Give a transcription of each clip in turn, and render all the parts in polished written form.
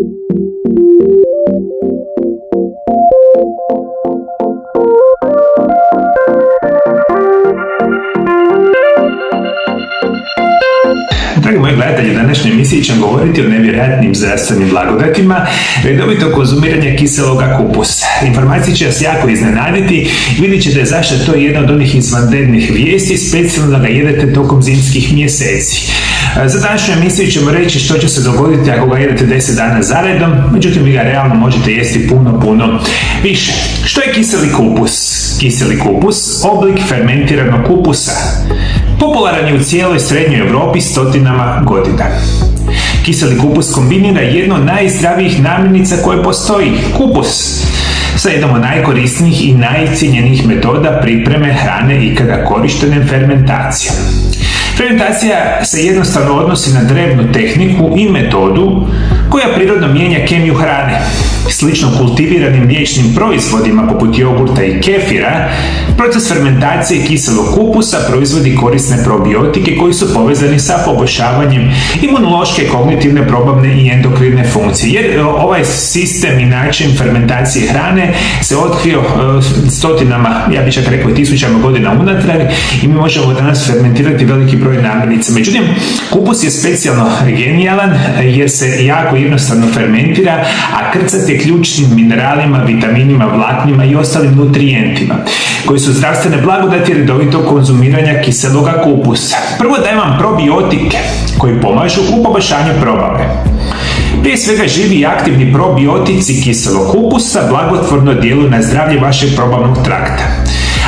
Dragi moji gledatelji, u današnjoj emisiji ćemo govoriti o nevjerojatnim zdravstvenim blagodatima redovito konzumiranja kiseloga kupusa. Informacije će vas jako iznenaditi, vidjet ćete zašto je to jedna od onih izvanrednih vijesti, specijalno da ga jedete tokom zimskih mjeseci. Za današnju emisiju ćemo reći što će se dogoditi ako ga jedete 10 dana zaredom, međutim vi ga realno možete jesti puno više. Što je kiseli kupus? Kiseli kupus, oblik fermentiranog kupusa. Popularan je u cijeloj srednjoj Europi stotinama godina. Kiseli kupus kombinira jednu od najzdravijih namirnica koje postoji, kupus, sa jednom od najkorisnijih i najcijenjenijih metoda pripreme hrane ikada korištene, fermentacijom. Fermentacija se jednostavno odnosi na drevnu tehniku i metodu koja prirodno mijenja kemiju hrane. Slično kultiviranim mliječnim proizvodima poput jogurta i kefira, proces fermentacije kiselog kupusa proizvodi korisne probiotike koji su povezani sa poboljšavanjem imunološke, kognitivne, probavne i endokrine funkcije. Jer ovaj sistem i način fermentacije hrane se otkrio stotinama, ja bih čak rekao tisućama godina unatrag i mi možemo danas fermentirati veliki broj namirnica. Međutim, kupus je specijalno genijalan jer se jako jednostavno fermentira, a krcat je ključnim mineralima, vitaminima, vlaknima i ostalim nutrijentima koji su zdravstvene blagodati redovitog konzumiranja kiseloga kupusa. Prvo dajem vam probiotike koji pomažu u poboljšanju probave. Prije svega živi i aktivni probiotici kiselog kupusa blagotvorno djeluju na zdravlje vašeg probavnog trakta,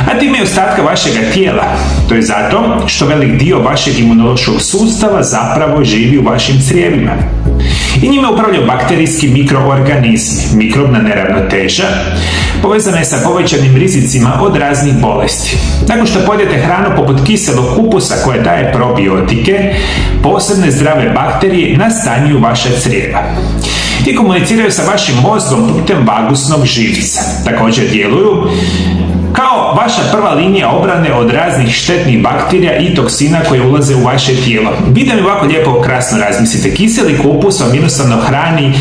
a time i ostatka vašega tijela. To je zato što velik dio vašeg imunološkog sustava zapravo živi u vašim crijevima. I njime upravljaju bakterijski mikroorganizmi. Mikrobna neravnoteža povezana je sa povećanim rizicima od raznih bolesti. Nakon što pojedete hranu poput kiselog kupusa koja daje probiotike, posebne zdrave bakterije nastanjuju vaša crijeva i komuniciraju sa vašim mozgom putem vagusnog živca. Također djeluju kao vaša prva linija obrane od raznih štetnih bakterija i toksina koje ulaze u vaše tijelo. Vi da mi ovako lijepo krasno razmislite, kiseli kupus vam jednostavno hrani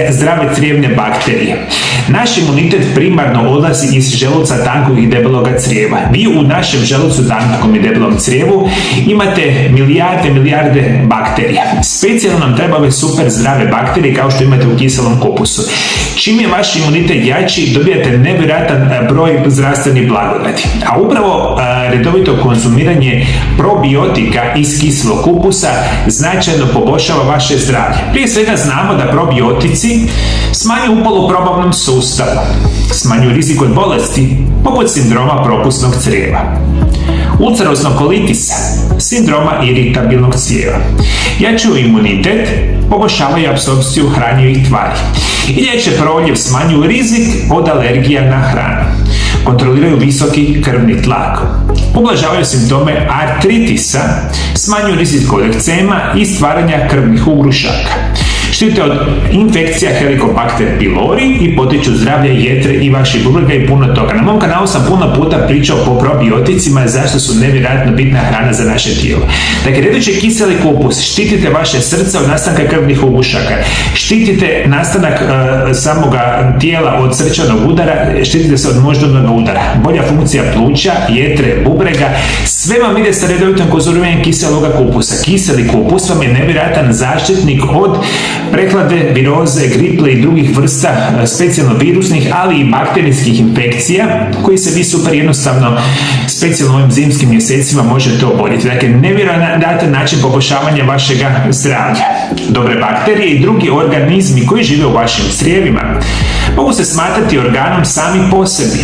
zdrave crijevne bakterije. Naš imunitet primarno odlazi iz želuca tankog i debeloga crijeva. Vi u našem želucu tankom i debelom crijevu imate milijarde bakterija. Specijalno nam treba ove super zdrave bakterije kao što imate u kiselom kupusu. Čim je vaš imunitet jači, dobijate nevjerojatan broj zdravstvenih blagodati. A upravo redovito konzumiranje probiotika iz kiselog kupusa značajno poboljšava vaše zdravlje. Prije svega znamo da probiotici smanjuju upal u probavnom sustavu, smanjuju rizik od bolesti poput sindroma propusnog crijeva, ulceroznog kolitisa, sindroma iritabilnog crijeva, jačaju imunitet, poboljšavaju apsorpciju hranjivih tvari i liječe proljev, smanjuju rizik od alergija na hranu, kontroliraju visoki krvni tlak, ublažavaju simptome artritisa, smanjuju rizik od ekcema i stvaranja krvnih ugrušaka, štite od infekcija Helicobacter pylori i potiču zdravlje jetre i vaših bubrega i puno toga. Na mom kanalu sam puno puta pričao po probioticima zašto su nevjerojatno bitna hrana za naše tijelo. Dakle, redući kiseli kupus, štitite vaše srce od nastanka krvnih ugrušaka, štitite nastanak samoga tijela od srčanog udara, štitite se od moždanog udara, bolja funkcija pluća, jetre, bubrega, sve vam ide sa redovitom konzumiranjem kiseloga kupusa. Kiseli kupus vam je nevjerojatan zaštitnik od prehlade, viroze, griple i drugih vrsta specijalno virusnih, ali i bakterijskih infekcija koji se vi super jednostavno specijalno ovim zimskim mjesecima možete oboljeti. Dakle, nevjerojatan način poboljšavanja vašega zdravlja. Dobre bakterije i drugi organizmi koji žive u vašim crijevima mogu se smatrati organom sami po sebi,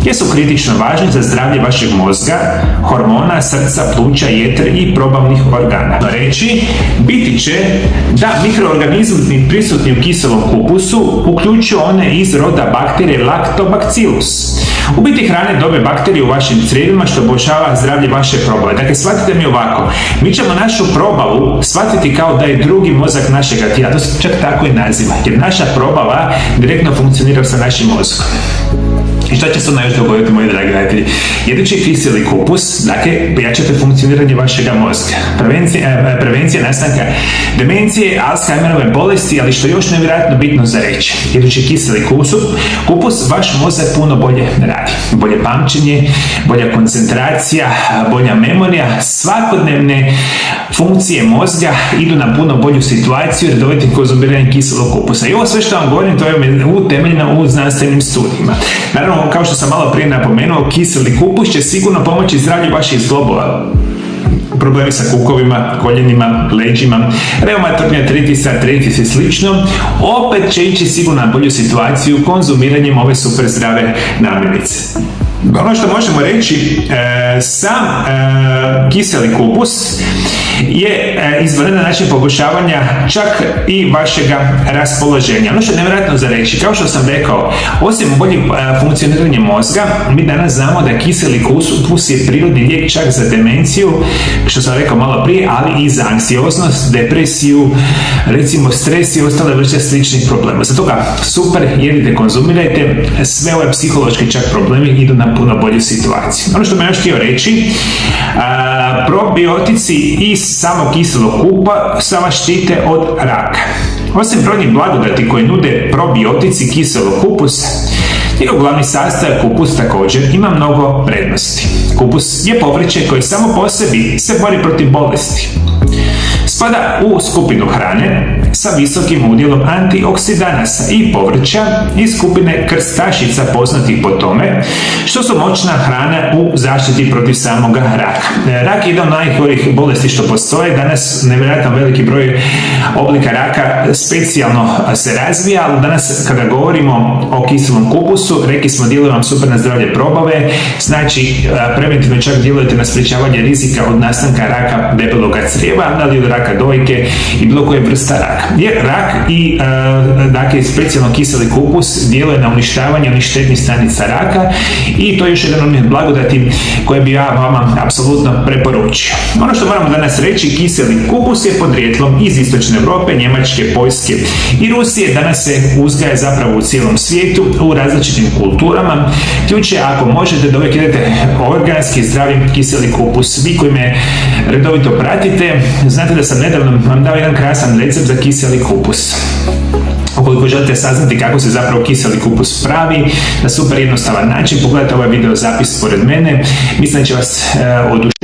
jer su kritično važni za zdravlje vašeg mozga, hormona, srca, pluća, jetre i probavnih organa. Reći, biti će da mikroorganizmi prisutni u kiselom kupusu uključuju one iz roda bakterije Lactobacillus. U biti hrane dobe bakterije u vašim crijevima što poboljšava zdravlje vaše probave. Dakle, shvatite mi ovako, mi ćemo našu probavu shvatiti kao da je drugi mozak našega tijela, to se čak tako i naziva, jer naša probava direktno funkcionira sa našim mozgom. I šta će se onda još dogoditi, moji dragi gledatelji? Jedući kiseli kupus, dakle, pojačate funkcioniranje vašega mozga. Prevencija nastanka demencije, Alzheimerove bolesti, ali što je još nevjerojatno bitno za reći. Jedući kiseli kupus, vaš mozak puno bolje radi. Bolje pamćenje, bolja koncentracija, bolja memorija, svakodnevne funkcije mozga idu na puno bolju situaciju redovitim konzumiranjem kiselog kupusa. I ovo sve što vam govorim, to je utemeljeno u znanstvenim studijima. Naravno, kao što sam malo prije napomenuo, kiseli kupus će sigurno pomoći zdravlju vaših zglobova. Problemi sa kukovima, koljenima, leđima, reumatoidni artritis, artritis i slično, opet će ići sigurno na bolju situaciju konzumiranjem ove super zdrave namirnice. Ono što možemo reći, sam kiseli kupus je izvanredan način poboljšavanja čak i vašega raspoloženja. Ono što je nevjerojatno za reći, kao što sam rekao, osim boljeg funkcioniranja mozga, mi danas znamo da kiseli kupus je prirodni lijek čak za demenciju, što sam rekao malo prije, ali i za anksioznost, depresiju, recimo stres i ostale vrste sličnih problema. Zato ga super jedite, konzumirajte, sve ove psihološke čak problemi idu na puno bolju situaciju. Ono što bih još htio reći, probiotici iz samog kiselog kupusa vas štite od raka. Osim brojnih blagodati koje nude probiotici kiselog kupusa, njegov glavni sastojak kupus također ima mnogo prednosti. Kupus je povrće koje samo po sebi se bori protiv bolesti. Spada u skupinu hrane sa visokim udjelom antioksidanasa i povrća iz skupine krstašica poznatih po tome što su moćna hrana u zaštiti protiv samoga raka. Rak je jedan od najgorih bolesti što postoje. Danas nevjerojatno veliki broj oblika raka specijalno se razvija, ali danas kada govorimo o kiselom kupusu, rekli smo djeluje vam super na zdravlje probave, znači preventivno čak djelujete na sprječavanje rizika od nastanka raka debeloga crijeva, ali od raka dojke i bilo koje vrsta raka. Jer rak i dakle specijalno kiseli kupus djeluje na uništavanje onih štetnih stanica raka i to je još jedan od onih blagodati koje bi ja vama apsolutno preporučio. Ono što moramo danas reći, kiseli kupus je podrijetlom iz istočne Europe, Njemačke, Poljske i Rusije. Danas se uzgaja zapravo u cijelom svijetu u različitim kulturama. Ključ je, ako možete, da uvijek jedete organski zdravi kiseli kupus. Vi koji me redovito pratite, znate da sam nedavno vam dao jedan krasan recept za kiseli kupus. Ukoliko želite saznati kako se zapravo kiseli kupus pravi, na super jednostavan način, pogledajte ovaj video zapis pored mene, mislim da će vas oduševiti.